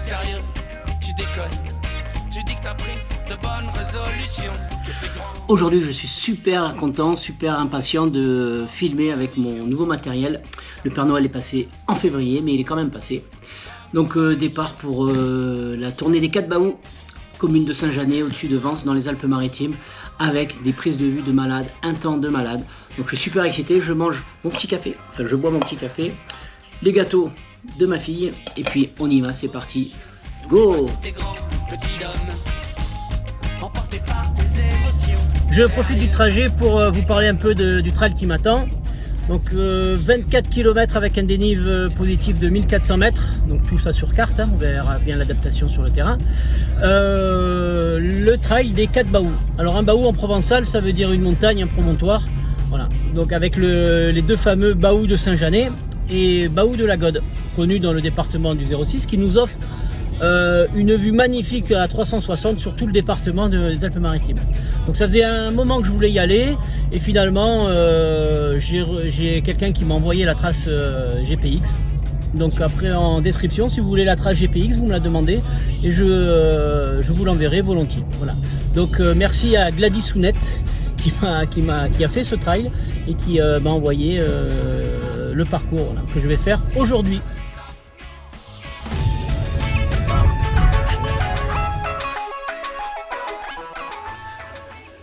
sérieux, tu déconnes. Tu dis que t'as pris de bonnes résolutions. Aujourd'hui, je suis super content, super impatient de filmer avec mon nouveau matériel. Le Père Noël est passé en février, mais il est quand même passé. Donc départ pour la tournée des 4 Baous, commune de Saint-Janet, au-dessus de Vence, dans les Alpes-Maritimes, avec des prises de vue de malade, un temps de malade. Donc je suis super excité, je mange mon petit café, enfin je bois mon petit café, les gâteaux de ma fille, et puis on y va, c'est parti, go! Je profite du trajet pour vous parler un peu du trail qui m'attend. Donc 24 km avec un dénive positif de 1400 mètres, donc tout ça sur carte, hein, on verra bien l'adaptation sur le terrain. Le trail des 4 Baous. Alors un Baou en provençal, ça veut dire une montagne, un promontoire. Voilà. Donc avec les deux fameux Baous de Saint-Janet et Baou de la Gode, connu dans le département du 06, qui nous offre une vue magnifique à 360 sur tout le département des Alpes-Maritimes. Donc ça faisait un moment que je voulais y aller et finalement j'ai quelqu'un qui m'a envoyé la trace GPX. Donc après en description, si vous voulez la trace GPX, vous me la demandez et je vous l'enverrai volontiers. Voilà. Donc merci à Gladys Sounette qui a fait ce trail et qui m'a envoyé le parcours là, que je vais faire aujourd'hui.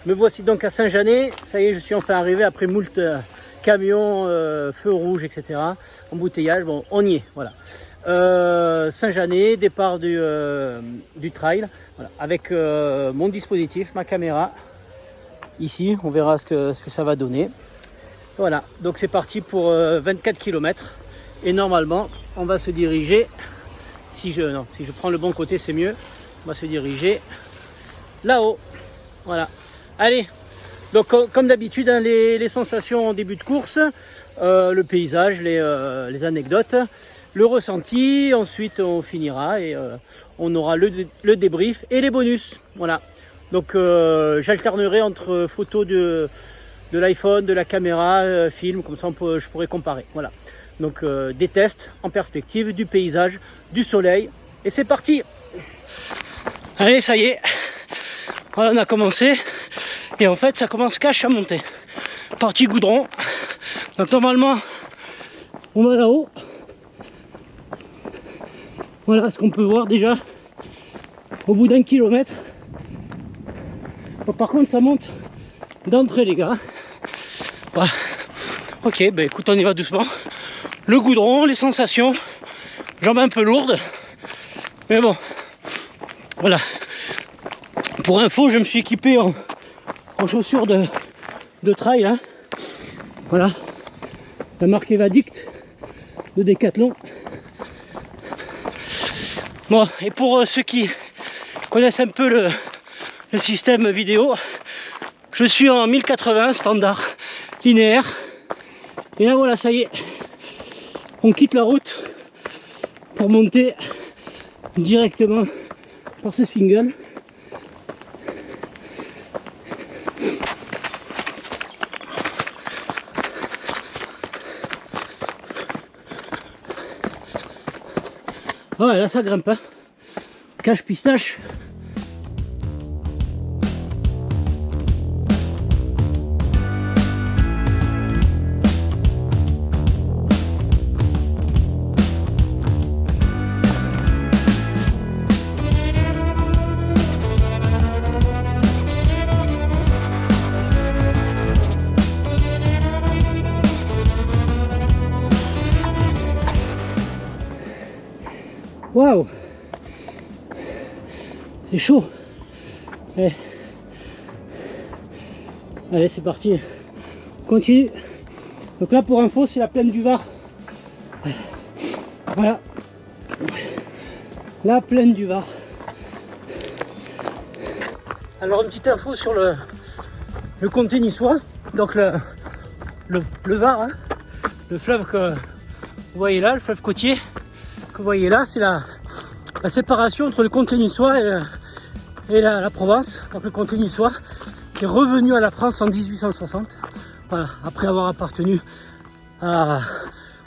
Me voici donc à Saint-Janet, ça y est, je suis enfin arrivé après moult camions, feux rouges, etc. Embouteillage, bon, on y est, voilà. Saint-Janet, départ du trail, voilà, avec mon dispositif, ma caméra. Ici, on verra ce que ça va donner. Voilà, donc c'est parti pour 24 km. Et normalement, on va se diriger, si je prends le bon côté, c'est mieux. On va se diriger là-haut, voilà. Allez, donc comme d'habitude, hein, les sensations en début de course, le paysage, les anecdotes, le ressenti, ensuite on finira et on aura le débrief et les bonus. Voilà, donc j'alternerai entre photos de l'iPhone, de la caméra, film, comme ça je pourrais comparer. Voilà, donc des tests en perspective, du paysage, du soleil, et c'est parti. Allez, ça y est, voilà, on a commencé. Et en fait ça commence cache à monter. Partie goudron. Donc normalement on va là-haut. Voilà ce qu'on peut voir déjà au bout d'1 kilomètre. Bon, par contre ça monte d'entrée les gars. Voilà. Ok, ben écoute, on y va doucement. Le goudron, les sensations, jambes un peu lourdes. Mais bon, voilà. Pour info, je me suis équipé en chaussures de trail, hein. Voilà, la marque Evadict de Decathlon. Bon, et pour ceux qui connaissent un peu le système vidéo, je suis en 1080 standard linéaire. Et là voilà, ça y est, on quitte la route pour monter directement par ce single. Ouais, là ça grimpe, hein. Cache pistache. Waouh, c'est chaud. Allez, allez c'est parti, on continue. Donc là pour info c'est la plaine du Var. Voilà, la plaine du Var. Alors une petite info sur le comté niçois. Donc le Var, hein, le fleuve que vous voyez là, le fleuve côtier que vous voyez là, c'est la séparation entre le comté niçois et la Provence. Donc le comté niçois qui est revenu à la France en 1860, voilà, après avoir appartenu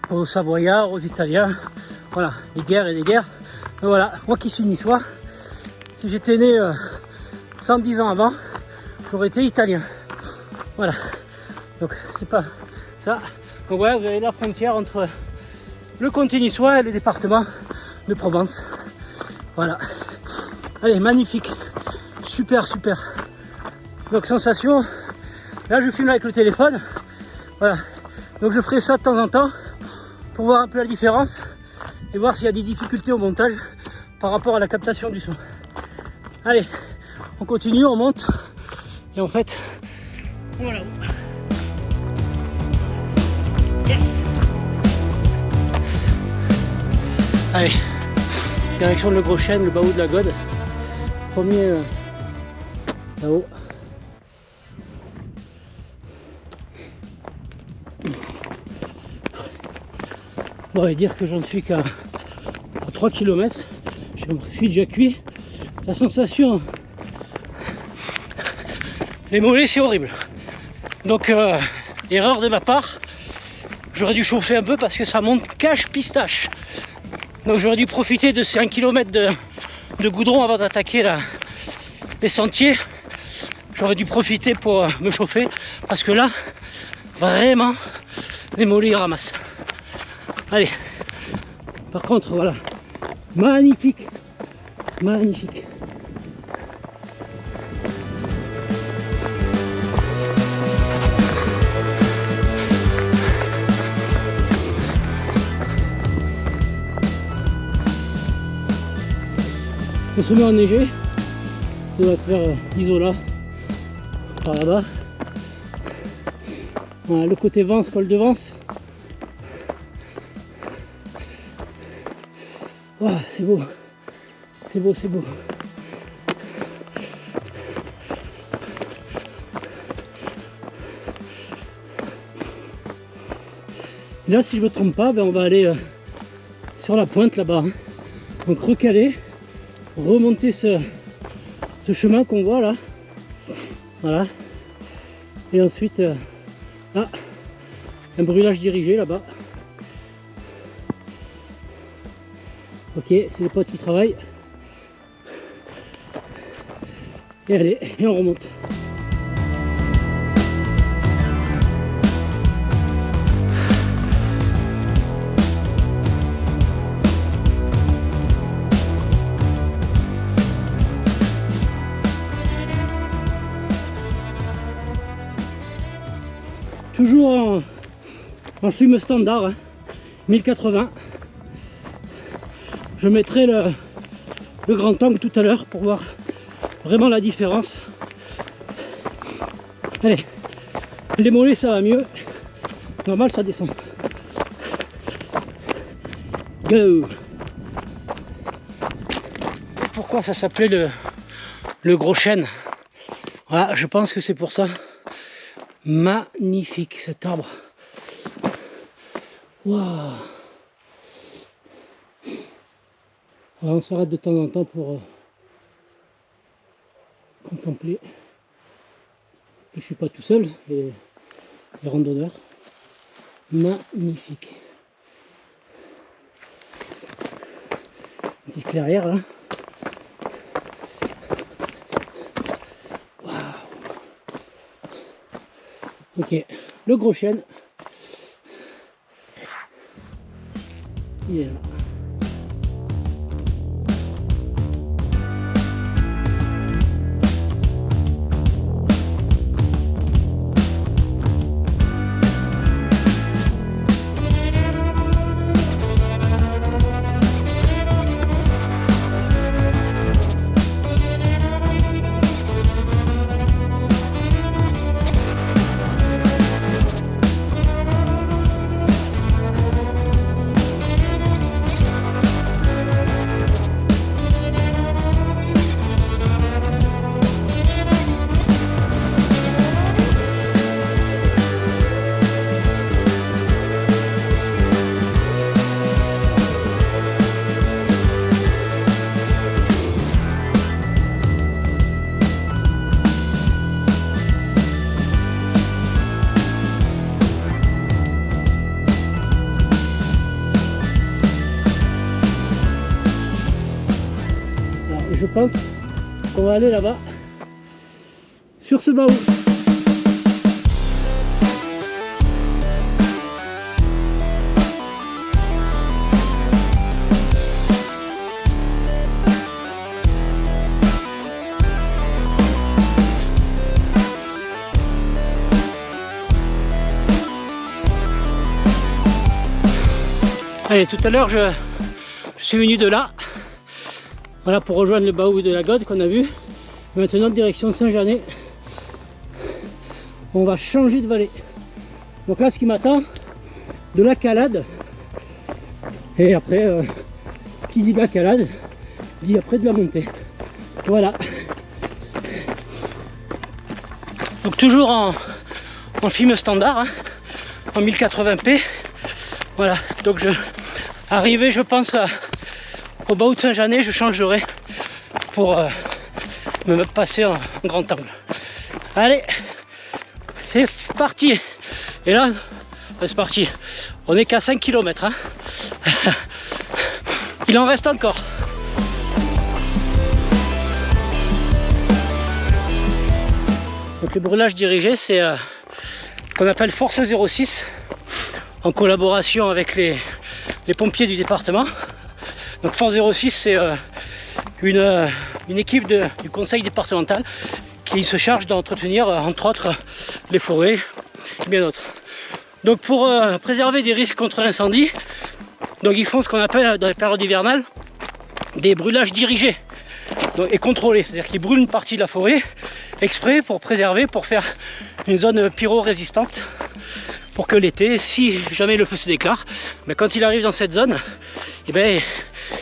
aux Savoyards, aux Italiens, voilà, des guerres et des guerres. Voilà, moi qui suis niçois, si j'étais né 110 ans avant, j'aurais été italien. Voilà, donc c'est pas ça. Donc voilà, vous avez la frontière entre le comté niçois et le département de Provence. Voilà. Allez, magnifique. Super, super. Donc sensation. Là je filme avec le téléphone. Voilà. Donc je ferai ça de temps en temps pour voir un peu la différence et voir s'il y a des difficultés au montage par rapport à la captation du son. Allez, on continue, on monte. Et en fait, voilà. Yes. Allez, direction de Le Gros Chêne, le bas haut de la Gode. Premier là-haut. On va dire que j'en suis qu'à 3 km. Je suis déjà cuit. La sensation, les mollets, c'est horrible. Donc, erreur de ma part. J'aurais dû chauffer un peu parce que ça monte cache pistache. Donc j'aurais dû profiter de ces 1 km de goudron avant d'attaquer les sentiers. J'aurais dû profiter pour me chauffer parce que là, vraiment, les mollets ils ramassent. Allez, par contre, voilà, magnifique, magnifique. Le sommet enneigé, ça doit être vers Isola, par là-bas. Voilà, le côté Vence, col de Vence. Wow, c'est beau, c'est beau, c'est beau. Et là, si je ne me trompe pas, ben, on va aller sur la pointe là-bas. Hein. Donc recaler, remonter ce chemin qu'on voit là. Voilà. Et ensuite, un brûlage dirigé là-bas. Ok, c'est les potes qui travaillent. Et allez, et on remonte. Toujours en film standard, hein, 1080. Je mettrai le grand angle tout à l'heure pour voir vraiment la différence. Allez, les mollets ça va mieux. Normal ça descend. Go. Pourquoi ça s'appelait le Gros Chêne? Voilà, je pense que c'est pour ça. Magnifique cet arbre. Waouh. On s'arrête de temps en temps pour contempler. Je ne suis pas tout seul, les randonneurs. Magnifique. Une petite clairière là. Waouh. Ok, le Gros Chêne. Il est là. pense qu'on va aller là-bas, sur ce baou. Allez, tout à l'heure je suis venu de là, voilà, pour rejoindre le baou de la Gode qu'on a vu. Maintenant direction Saint-Jeannet, on va changer de vallée. Donc là ce qui m'attend, de la calade, et après qui dit de la calade dit après de la montée. Voilà, donc toujours en film standard, hein, en 1080p. Voilà, donc arrivé je pense au baou de Saint-Jeannet, je changerai pour me passer en grand angle. Allez, c'est parti. Et là, c'est parti. On est qu'à 5 km. Hein. Il en reste encore. Donc le brûlage dirigé, c'est ce qu'on appelle Force 06. En collaboration avec les pompiers du département. Donc Force 06, c'est une équipe du conseil départemental qui se charge d'entretenir entre autres les forêts et bien d'autres. Donc pour préserver des risques contre l'incendie, donc ils font ce qu'on appelle dans les périodes hivernales des brûlages dirigés et contrôlés, c'est-à-dire qu'ils brûlent une partie de la forêt exprès pour préserver, pour faire une zone pyro-résistante, pour que l'été, si jamais le feu se déclare, mais quand il arrive dans cette zone, eh ben,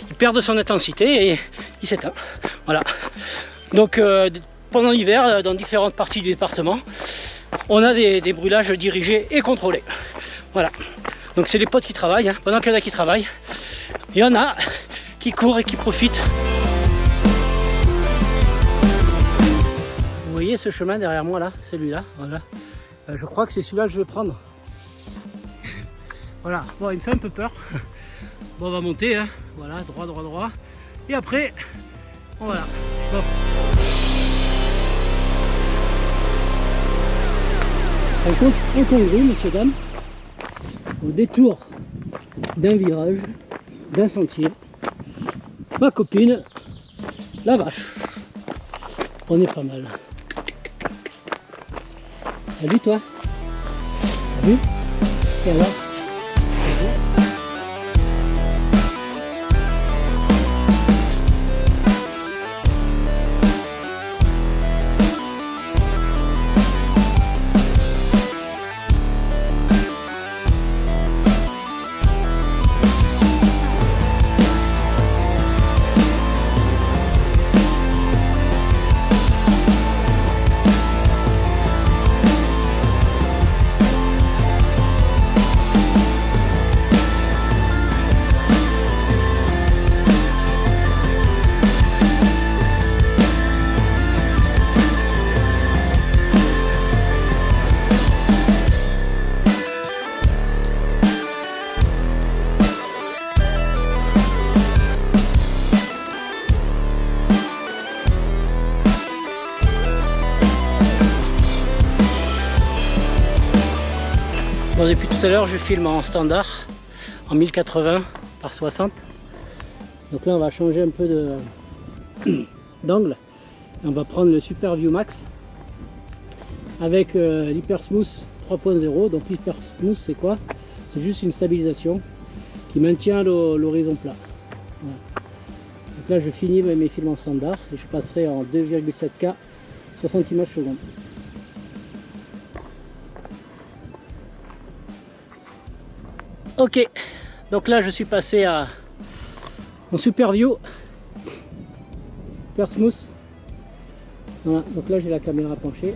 il perd de son intensité et il s'éteint. Voilà. Donc pendant l'hiver, dans différentes parties du département, on a des brûlages dirigés et contrôlés. Voilà. Donc c'est les potes qui travaillent, hein. Pendant qu'il y en a qui travaillent, il y en a qui courent et qui profitent. Vous voyez ce chemin derrière moi là, celui-là, voilà. Je crois que c'est celui-là que je vais prendre. Voilà, bon, il me fait un peu peur. Bon, on va monter, hein. Voilà, droit, droit, droit. Et après, bon, voilà. Bon. Rencontre incongrue, messieurs, dames, au détour d'un virage, d'un sentier. Ma copine, la vache. On est pas mal. Salut toi. Salut. Et alors? Bon, depuis tout à l'heure je filme en standard, en 1080 par 60. Donc là on va changer un peu d'angle. On va prendre le Super View Max avec l'Hyper Smooth 3.0. Donc l'Hyper Smooth c'est quoi? C'est juste une stabilisation qui maintient l'horizon plat. Voilà. Donc là je finis mes films en standard et je passerai en 2,7K 60 images secondes. Ok, donc là je suis passé à mon Super View, Hyper Smooth. Voilà, donc là j'ai la caméra penchée.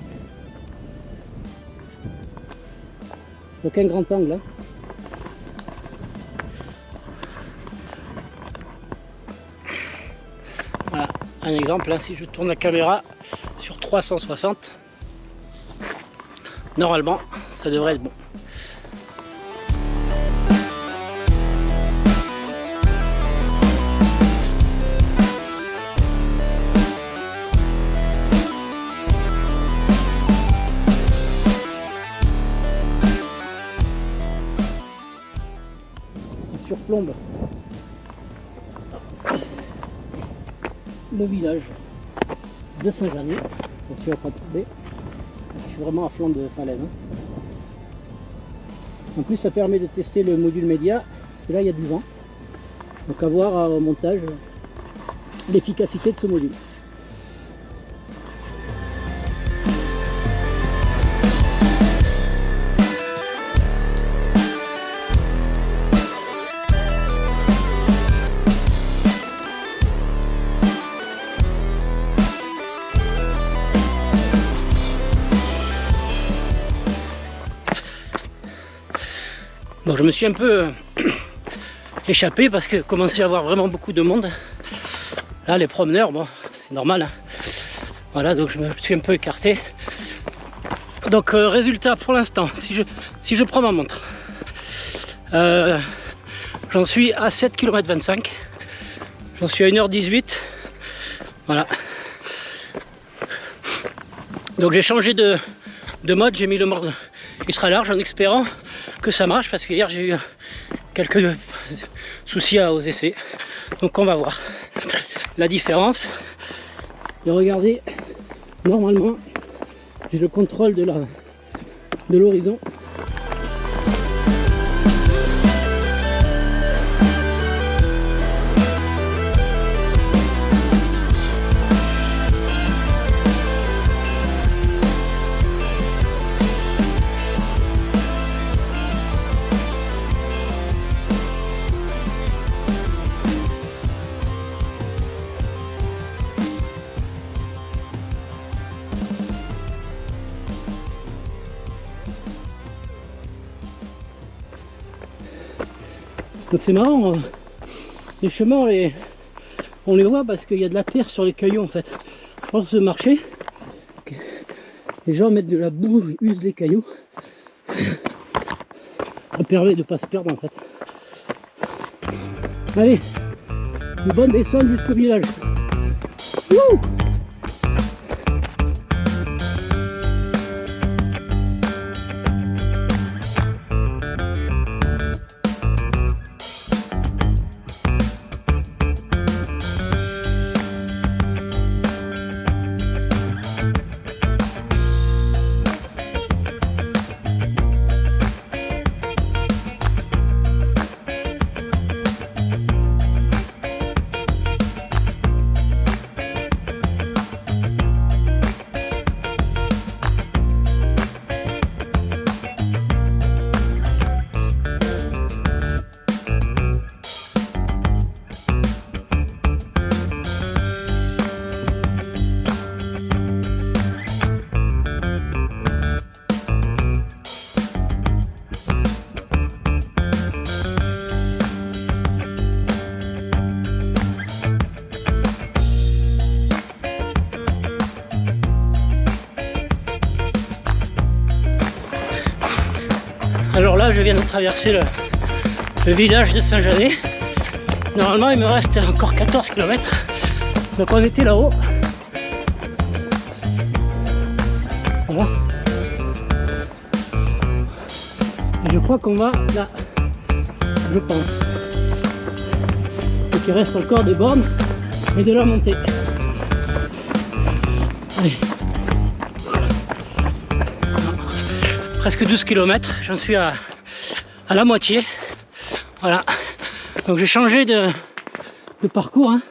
Donc un grand angle. Hein. Voilà, un exemple, hein, si je tourne la caméra sur 360, normalement ça devrait être bon. surplombe le village de Saint-Janet. Attention à pas tomber. Je suis vraiment à flanc de falaise. En plus, ça permet de tester le module média, parce que là il y a du vent. Donc à voir au montage l'efficacité de ce module. Bon, je me suis un peu échappé parce que commençait à y avoir vraiment beaucoup de monde. Là, les promeneurs, bon, c'est normal. Hein. Voilà, donc je me suis un peu écarté. Donc, résultat pour l'instant, si je prends ma montre, j'en suis à 7 km 25. J'en suis à 1h18. Voilà. Donc, j'ai changé de mode, j'ai mis le mode ultra large en espérant que ça marche parce que hier j'ai eu quelques soucis aux essais, donc on va voir la différence. Et regardez, normalement j'ai le contrôle de l'horizon. Donc c'est marrant, les chemins on les voit parce qu'il y a de la terre sur les cailloux en fait. Je pense que ce marché, les gens mettent de la boue, usent les cailloux. Ça permet de ne pas se perdre en fait. Allez, une bonne descente jusqu'au village. Wouh! Alors là, je viens de traverser le village de Saint-Janet. Normalement, il me reste encore 14 km. Donc on était là-haut. Voilà. Et je crois qu'on va là. Je pense. Donc il reste encore des bornes et de la montée. Allez. Presque 12 km, j'en suis à la moitié. Voilà. Donc j'ai changé de parcours, hein.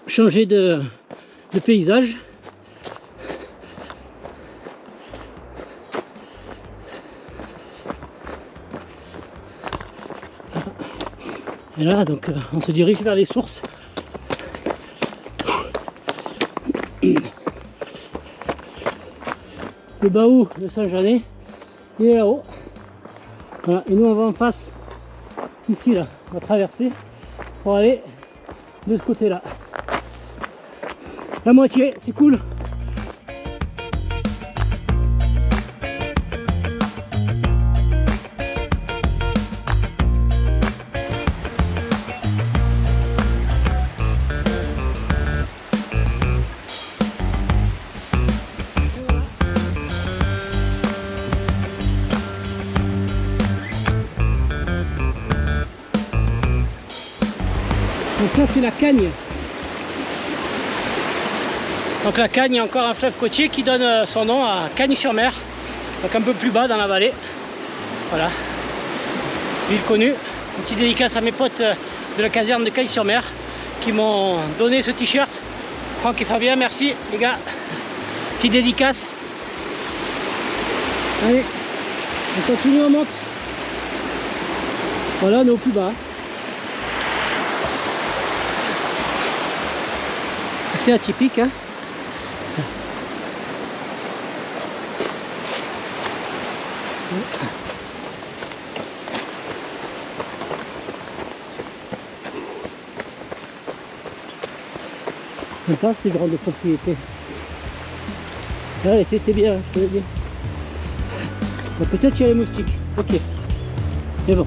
Changé de paysage. Et là, donc, on se dirige vers les sources. Le Bahou de Saint-Janet, il est là-haut. Voilà, et nous on va en face, ici là, on va traverser pour aller de ce côté-là. La moitié, c'est cool. ça c'est la Cagne. Donc la Cagne est encore un fleuve côtier qui donne son nom à Cagnes-sur-Mer, donc un peu plus bas dans la vallée. Voilà, ville connue. Une petite dédicace à mes potes de la caserne de Cagnes-sur-Mer qui m'ont donné ce t-shirt. Franck et Fabien, merci les gars. Petite dédicace. Allez, on continue, on monte. Voilà, on est au plus bas. C'est atypique, hein. Sympa ce genre de propriété. Là, l'été était bien, je te le dis. Bon, peut-être il y a les moustiques, ok. Mais bon.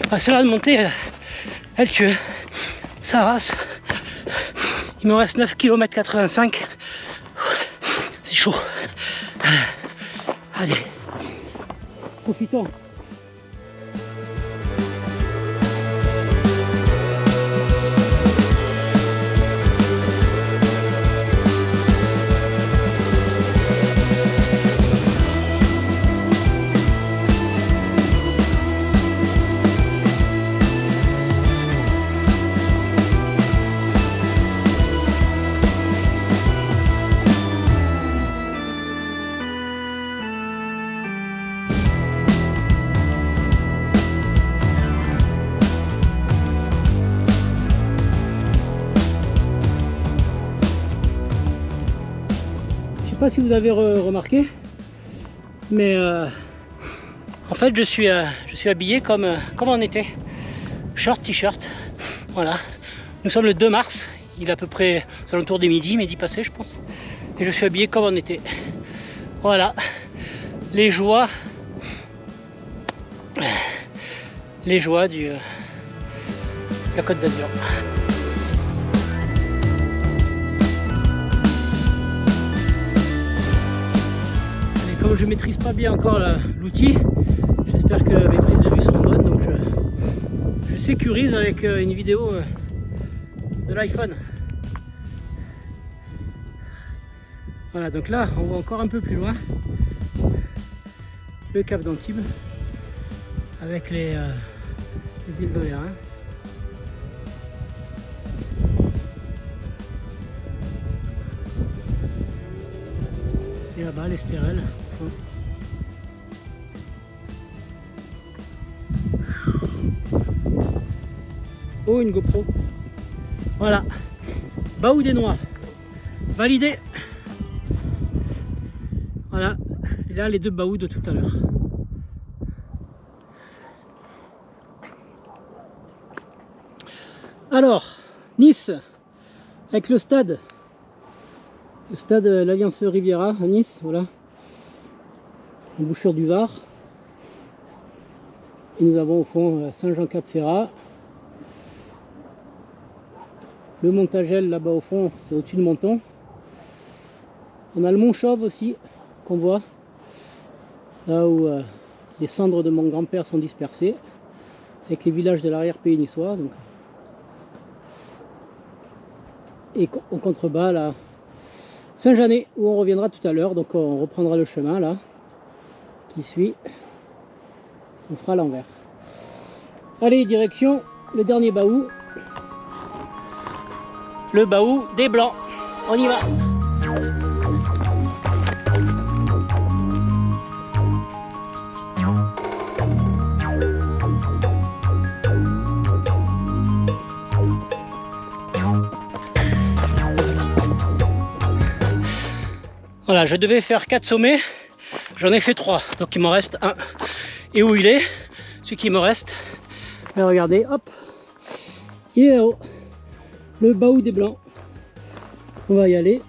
Ah, celle-là de montée, elle tue. Ça race. Il me reste 9 km 85. C'est chaud. Allez, profitons. Je sais pas si vous avez remarqué, mais en fait je suis habillé comme en été, short, t-shirt, voilà. Nous sommes le 2 mars, il est à peu près aux alentours des midi passé je pense, et je suis habillé comme en été. Voilà, les joies de la Côte d'Azur. Comme je maîtrise pas bien encore l'outil, j'espère que mes prises de vue seront bonnes, donc je sécurise avec une vidéo de l'iPhone. Voilà, donc là on voit encore un peu plus loin le cap d'Antibes avec les îles d'Oléron. Et là-bas l'Estérel. Oh, une GoPro. Voilà. Baou des Noirs. Validé. Voilà. Et là, les 2 baous de tout à l'heure. Alors, Nice, avec le stade. Le stade l'Alliance Riviera à Nice, voilà. Embouchure du Var. Et nous avons au fond Saint-Jean-Cap-Ferrat. Le Montagel là-bas au fond, c'est au-dessus de Menton. On a le Mont Chauve aussi, qu'on voit. Là où les cendres de mon grand-père sont dispersées. Avec les villages de l'arrière-pays niçois. Donc. Et au contrebas, là, Saint-Jeannet, où on reviendra tout à l'heure. Donc on reprendra le chemin là, qui suit. On fera l'envers. Allez, direction le dernier baou. Le baou des Blancs. On y va. Voilà, je devais faire 4 sommets, j'en ai fait 3, donc il m'en reste un. Et où il est, celui qui me reste, mais regardez, hop, il est là-haut, le Bahou des Blancs. On va y aller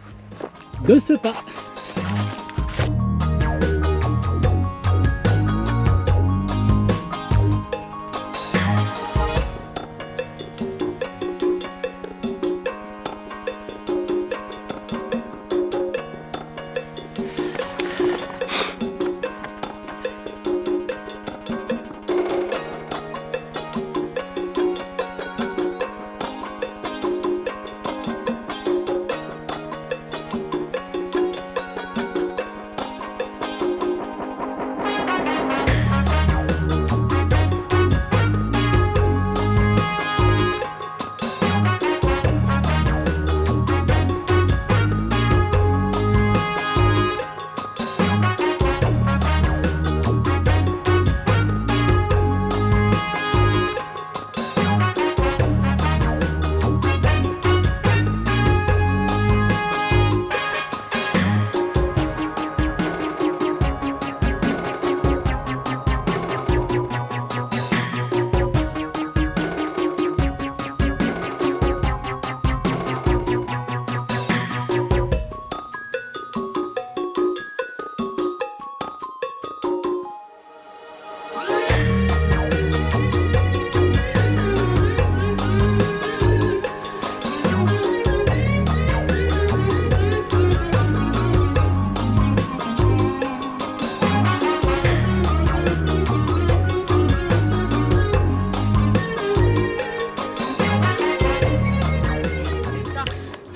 de ce pas.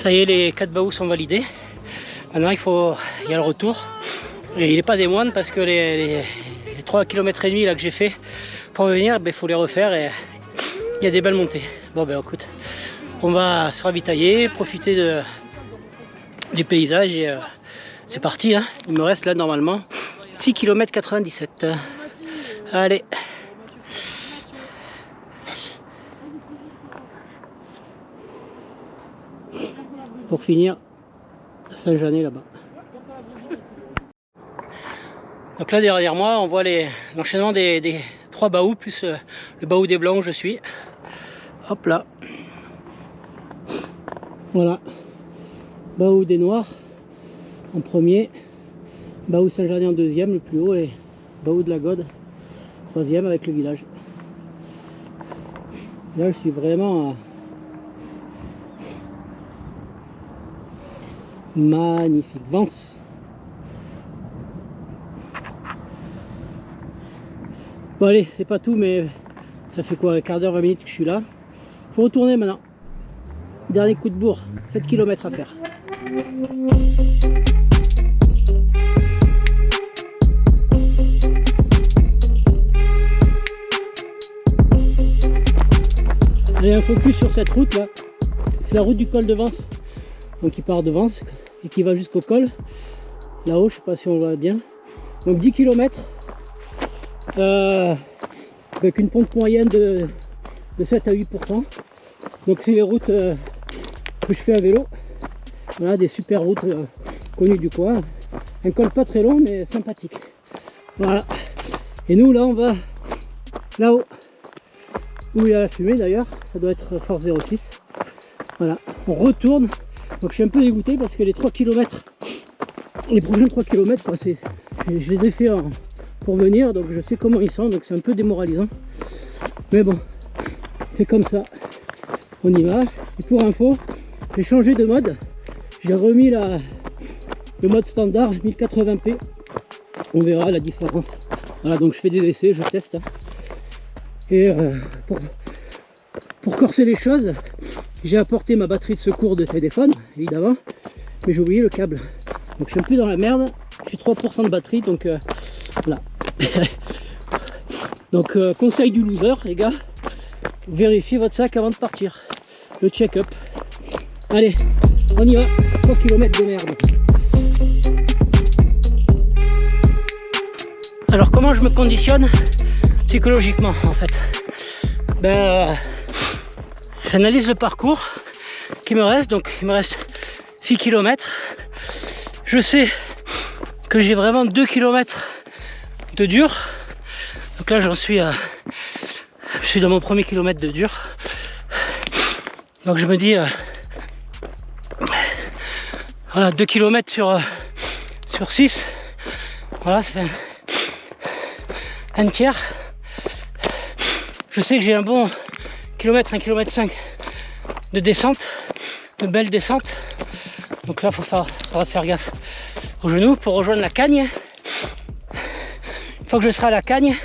Ça y est, les 4 bahus sont validés. Maintenant il y a le retour. Et il n'est pas des moindres parce que les 3 km et demi là que j'ai fait pour venir, il faut les refaire et il y a des belles montées. Bon ben écoute, on va se ravitailler, profiter des paysages et c'est parti. Hein. Il me reste là normalement 6 km 97. Allez. Pour finir à Saint-Jeannet là-bas. Donc là derrière moi on voit l'enchaînement des 3 bahus plus le Bahou des Blancs où je suis. Hop là. Voilà. Bahou des Noirs en premier. Bahou Saint-Jeannet en deuxième, le plus haut, et Bahou de la Gode troisième avec le village. Là je suis vraiment magnifique. Vence. Bon allez, c'est pas tout, mais ça fait quoi, un quart d'heure, 20 minutes que je suis là. Faut retourner maintenant. Dernier coup de bourre, 7 km à faire. Allez, un focus sur cette route là. C'est la route du col de Vence. Donc il part de Vence et qui va jusqu'au col. Là-haut, je sais pas si on voit bien. Donc 10 km avec une pente moyenne de 7 à 8%. Donc c'est les routes que je fais à vélo. Voilà, des super routes connues du coin. Un col pas très long mais sympathique. Voilà. Et nous là on va là-haut où il y a la fumée d'ailleurs. Ça doit être Force 06. Voilà. On retourne. Donc je suis un peu dégoûté parce que les 3 km, les prochains 3 km, quoi, je les ai fait pour venir, donc je sais comment ils sont, donc c'est un peu démoralisant. Mais bon, c'est comme ça. On y va. Et pour info, j'ai changé de mode. J'ai remis le mode standard 1080p. On verra la différence. Voilà, donc je fais des essais, je teste. Et pour corser les choses, j'ai apporté ma batterie de secours de téléphone, évidemment, mais j'ai oublié le câble. Donc je suis un peu dans la merde. J'ai 3% de batterie, donc voilà. Donc conseil du loser, les gars, vérifiez votre sac avant de partir. Le check-up. Allez, on y va. 3 km de merde. Alors comment je me conditionne psychologiquement en fait? J'analyse le parcours qui me reste. Donc il me reste 6 km. Je sais que j'ai vraiment 2 km de dur. Donc là j'en suis à... Je suis dans mon premier kilomètre de dur. Donc je me dis... voilà, 2 km sur 6. Voilà, ça fait un tiers. Je sais que j'ai un bon kilomètre, 1,5 km de descente, de belles descentes. Donc là, faudra faire gaffe aux genoux pour rejoindre la Cagne. Une fois que je serai à la Cagne,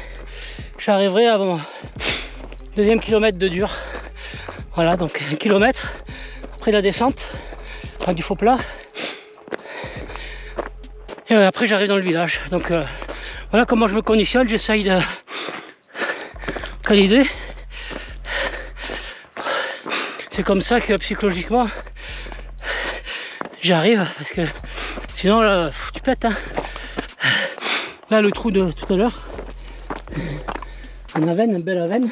j'arriverai à mon deuxième kilomètre de dur. Voilà, donc 1 kilomètre après la descente, enfin du faux plat. Et après j'arrive dans le village. Donc voilà comment je me conditionne, j'essaye de localiser. C'est comme ça que psychologiquement j'arrive, parce que sinon là, tu pètes hein. Là le trou de tout à l'heure, un avenne, une belle avenne.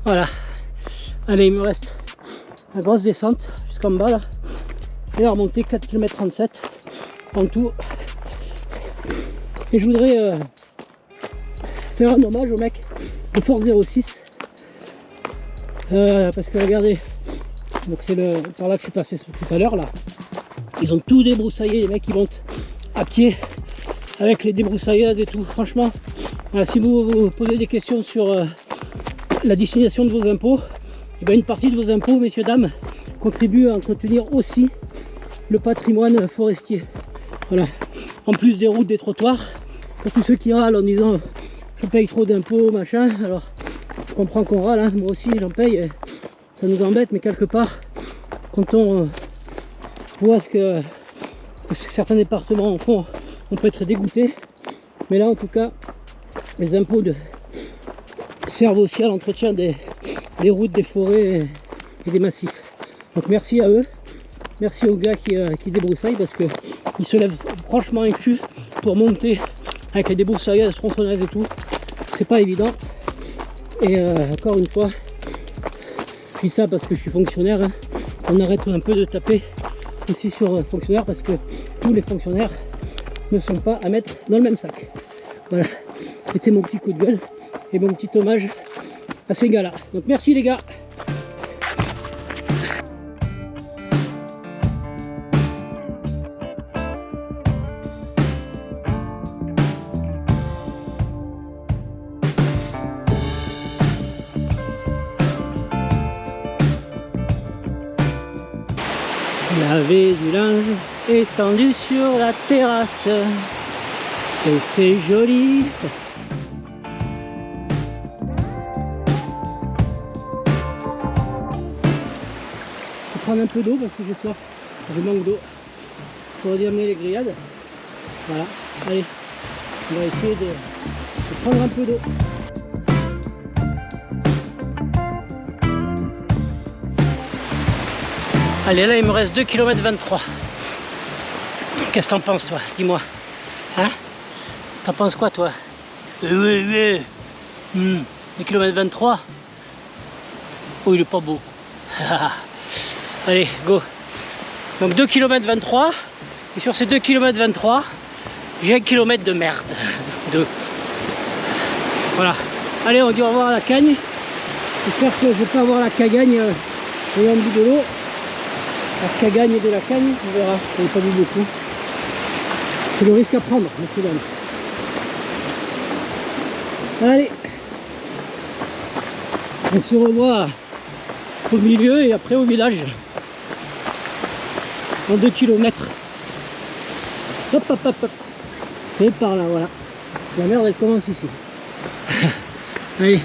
Voilà, allez, il me reste la grosse descente jusqu'en bas là, et la remontée 4 km 37 en tout. Et je voudrais faire un hommage au mec de Force 06 parce que regardez, donc c'est par là que je suis passé tout à l'heure là. Ils ont tout débroussaillé, les mecs ils montent à pied avec les débroussailleuses et tout. Franchement, voilà, si vous posez des questions sur la destination de vos impôts, et bien une partie de vos impôts, messieurs, dames, contribue à entretenir aussi le patrimoine forestier. Voilà. En plus des routes, des trottoirs, pour tous ceux qui râlent en disant je paye trop d'impôts, machin. Alors, je comprends qu'on râle, hein. Moi aussi j'en paye, et ça nous embête, mais quelque part, quand on voit ce que certains départements en font, on peut être dégoûté. Mais là, en tout cas, les impôts servent aussi à l'entretien des routes, des forêts et des massifs. Donc merci à eux, merci aux gars qui débroussaillent, parce qu'ils se lèvent franchement un cul pour monter avec les débroussailleuses, tronçonneuses et tout. C'est pas évident. Et encore une fois, je dis ça parce que je suis fonctionnaire, hein. On arrête un peu de taper aussi sur fonctionnaires, parce que tous les fonctionnaires ne sont pas à mettre dans le même sac. Voilà, c'était mon petit coup de gueule et mon petit hommage à ces gars-là. Donc merci les gars. Il y avait du linge étendu sur la terrasse et c'est joli. Prendre un peu d'eau parce que j'ai soif, je manque d'eau. Il faudrait amener les grillades. Voilà, allez, on va essayer de prendre un peu d'eau. Allez, là il me reste 2 km 23. Qu'est-ce que t'en penses toi? Dis-moi. Hein? T'en penses quoi toi? Oui. 2 km 23. Oh, il est pas beau. Allez, go. Donc 2 km 23. Et sur ces 2 km 23, j'ai 1 km de merde. Voilà. Allez, on dit au revoir à la Cagne. J'espère que je vais pas avoir la cagagne au bout de l'eau. La cagagne de la Cagne, on verra. J'en ai pas vu beaucoup. C'est le risque à prendre, messieurs dames. Allez. On se revoit au milieu et après au village. En 2 km. Hop. C'est par là, voilà. La merde elle commence ici. Allez.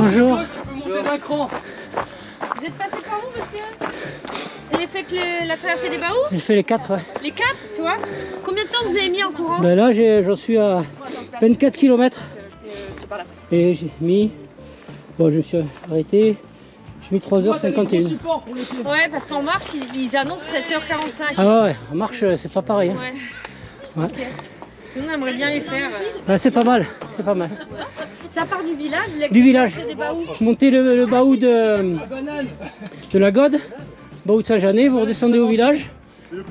Bonjour. Vous êtes passé par où, monsieur? Vous avez fait que la traversée des Baous? J'ai fait les 4, ouais. Les 4, tu vois? Combien de temps vous avez mis en courant? Ben là, j'en suis à 24 km. Et j'ai mis... Bon, je me suis arrêté. J'ai mis 3h51. Ouais, parce qu'en marche, ils annoncent 7h45. Ah ouais, en marche, c'est pas pareil. Hein. Ouais. Ouais. Okay. Nous, on aimerait bien les faire. Ben, c'est pas mal, c'est pas mal. Ça part du village? Du village. Des Baous. Montez le Baou de la Gode, Baou de Saint-Janet, vous redescendez au village,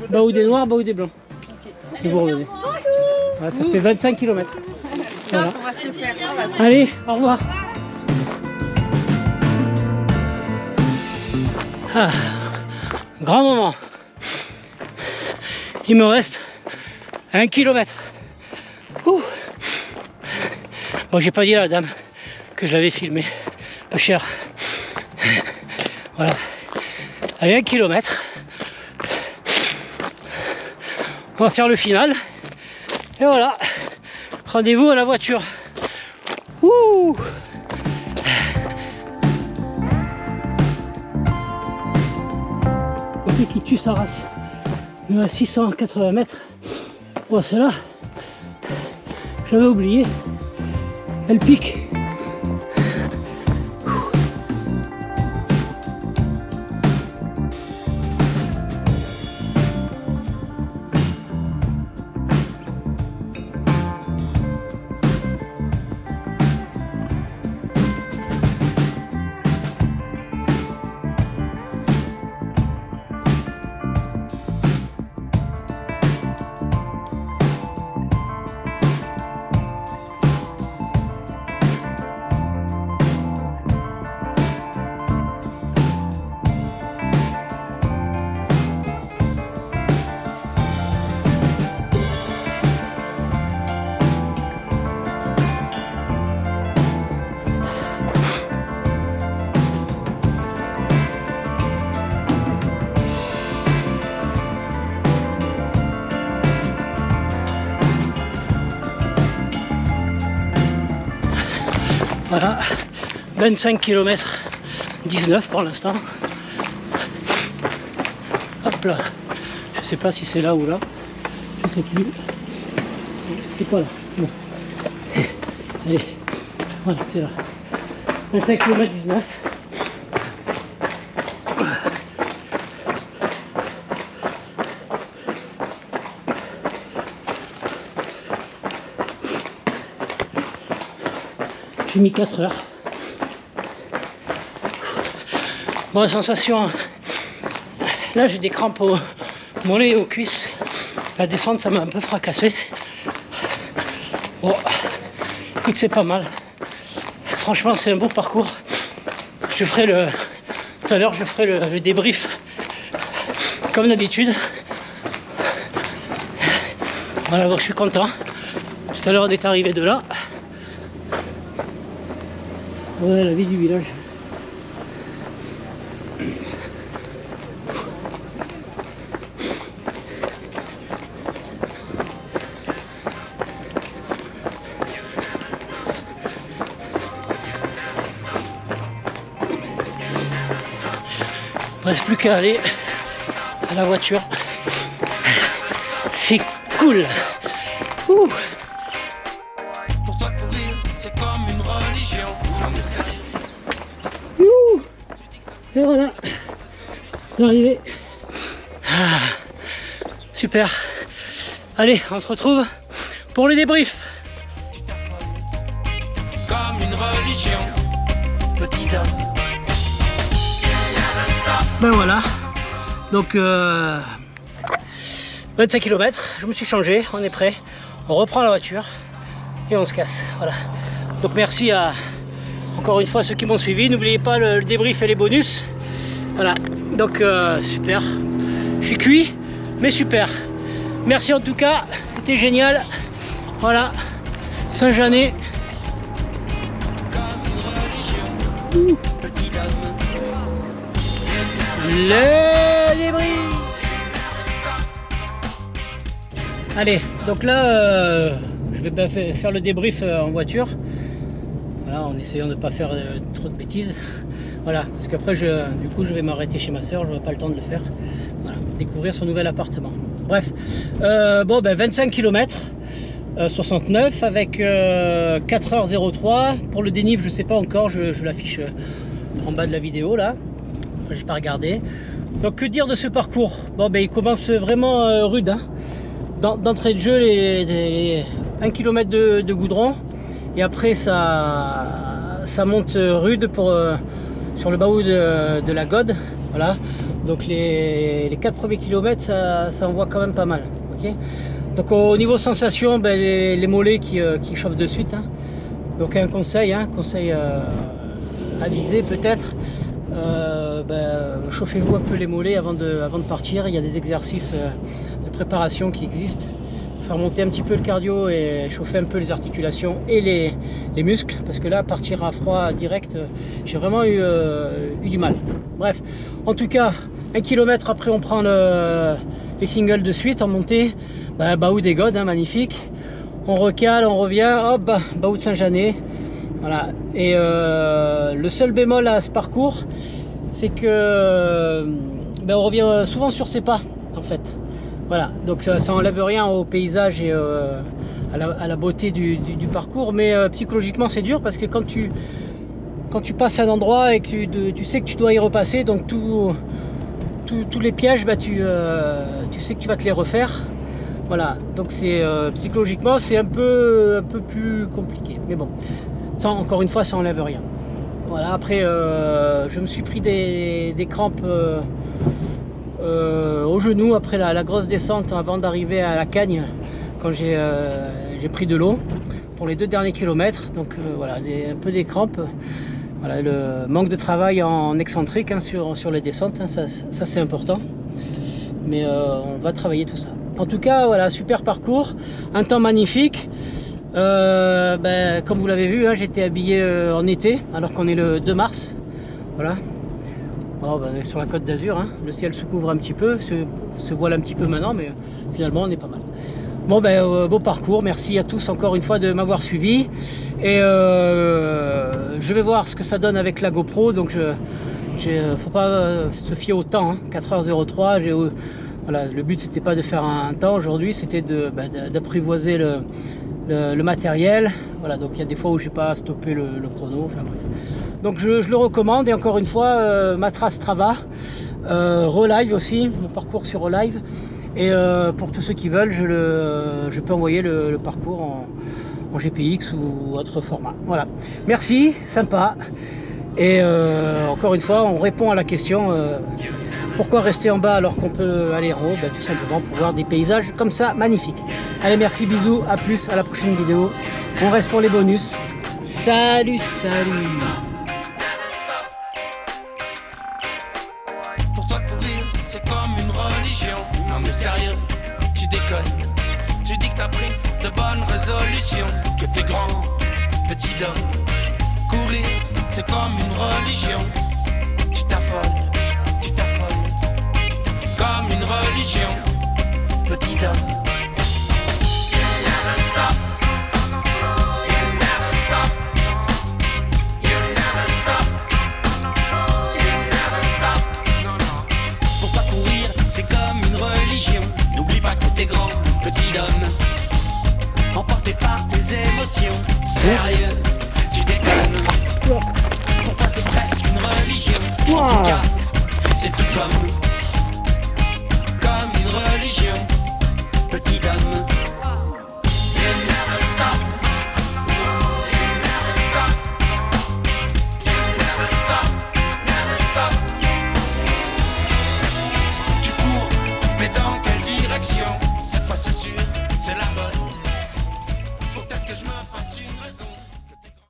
Baou des Noirs, Baou des Blancs. Et vous revenez. Voilà, ça fait 25 km. Voilà. On va se le faire. Allez, au revoir. Ah, grand moment. Il me reste 1 km. Ouh. Bon, j'ai pas dit à la dame que je l'avais filmé. Peu cher. Voilà. Allez, 1 km. On va faire le final. Et voilà. Rendez-vous à la voiture. Ouh. Qui tue sa race. Il est à 680 mètres. Oh, celle-là, j'avais oublié. Elle pique. Voilà, 25 km 19 pour l'instant. Hop là, je sais pas si c'est là ou là, je sais plus. C'est pas là. Bon. Allez, voilà, c'est là. 25 km 19. J'ai mis 4 heures. Bon, sensation, là j'ai des crampes au mollet et aux cuisses. La descente, ça m'a un peu fracassé. Bon, écoute, c'est pas mal. Franchement, c'est un beau parcours. Je ferai tout à l'heure, je ferai le débrief comme d'habitude. Voilà, donc je suis content. Tout à l'heure, on est arrivé de là. Voilà la vie du village. Il ne reste plus qu'à aller à la voiture. C'est cool. Ouh. Pour toi courir, c'est comme une religion. Ouh. Et voilà, c'est arrivé. Ah, super. Allez, on se retrouve pour le débrief. Comme une religion. Petit homme. Ben voilà, donc 25 km, je me suis changé, on est prêt, on reprend la voiture et on se casse. Voilà. Donc merci à encore une fois ceux qui m'ont suivi. N'oubliez pas le débrief et les bonus. Voilà, donc super. Je suis cuit, mais super. Merci en tout cas, c'était génial. Voilà, Saint-Janet. Le débrief. Allez, donc là, je vais faire le débrief en voiture. Voilà, en essayant de ne pas faire trop de bêtises. Voilà, parce qu'après, du coup, je vais m'arrêter chez ma soeur, je n'aurai pas le temps de le faire. Voilà, découvrir son nouvel appartement. Bref, bon, 25 km, 69 avec 4h03. Pour le dénive, je ne sais pas encore, je l'affiche en bas de la vidéo là. Je n'ai pas regardé. Donc, que dire de ce parcours? Bon, il commence vraiment rude. Hein. D'entrée de jeu, les 1 km de goudron. Et après ça monte rude sur le bas-haut de la Gode. Voilà. Donc les 4 premiers kilomètres, ça envoie quand même pas mal. Okay, donc au niveau sensation, les mollets qui chauffent de suite. Hein. Donc un conseil à viser peut-être. Chauffez-vous un peu les mollets avant de partir. Il y a des exercices de préparation qui existent. Faire monter un petit peu le cardio et chauffer un peu les articulations et les muscles, parce que là partir à froid direct, j'ai vraiment eu du mal. Bref, en tout cas 1 km après on prend les singles de suite en montée, Bas-Haut des Godes, hein, magnifique, on recale, on revient, hop, Bas-Haut de Saint-Janet, voilà. Et le seul bémol à ce parcours, c'est que on revient souvent sur ses pas en fait. Voilà, donc ça enlève rien au paysage et à la beauté du parcours, mais psychologiquement c'est dur parce que quand tu passes à un endroit et que tu sais que tu dois y repasser, donc tous les pièges, tu sais que tu vas te les refaire. Voilà, donc c'est psychologiquement c'est un peu plus compliqué, mais bon, ça encore une fois ça enlève rien. Voilà, après je me suis pris des crampes au genou après la grosse descente avant d'arriver à la Cagne, quand j'ai pris de l'eau pour les 2 derniers kilomètres. Donc voilà, un peu des crampes. Voilà, le manque de travail en excentrique, hein, sur les descentes, hein, ça c'est important, mais on va travailler tout ça. En tout cas, voilà, super parcours, un temps magnifique. Comme vous l'avez vu, hein, j'étais habillé en été alors qu'on est le 2 mars. Voilà. Bon, on est sur la Côte d'Azur, hein. Le ciel se couvre un petit peu, se voile un petit peu maintenant, mais finalement on est pas mal. Bon, beau parcours, merci à tous encore une fois de m'avoir suivi. Et je vais voir ce que ça donne avec la GoPro, donc faut pas se fier au temps, hein. 4h03, voilà, le but c'était pas de faire un temps aujourd'hui, c'était d'apprivoiser le matériel. Voilà, donc il y a des fois où j'ai pas stoppé le chrono, enfin bref. Donc je le recommande, et encore une fois, ma trace Strava, Relive aussi, mon parcours sur Relive. Et pour tous ceux qui veulent, je peux envoyer le parcours en GPX ou autre format. Voilà, merci, sympa. Et encore une fois, on répond à la question pourquoi rester en bas alors qu'on peut aller en haut? Tout simplement pour voir des paysages comme ça, magnifiques. Allez, merci, bisous, à plus, à la prochaine vidéo. On reste pour les bonus. Salut, salut. Pour toi courir, c'est comme une religion. Non mais sérieux, tu déconnes. Tu dis que t'as pris de bonnes résolutions, que t'es grand, petit homme. Courir, c'est comme une religion. Tu t'affoles, comme une religion, petit homme.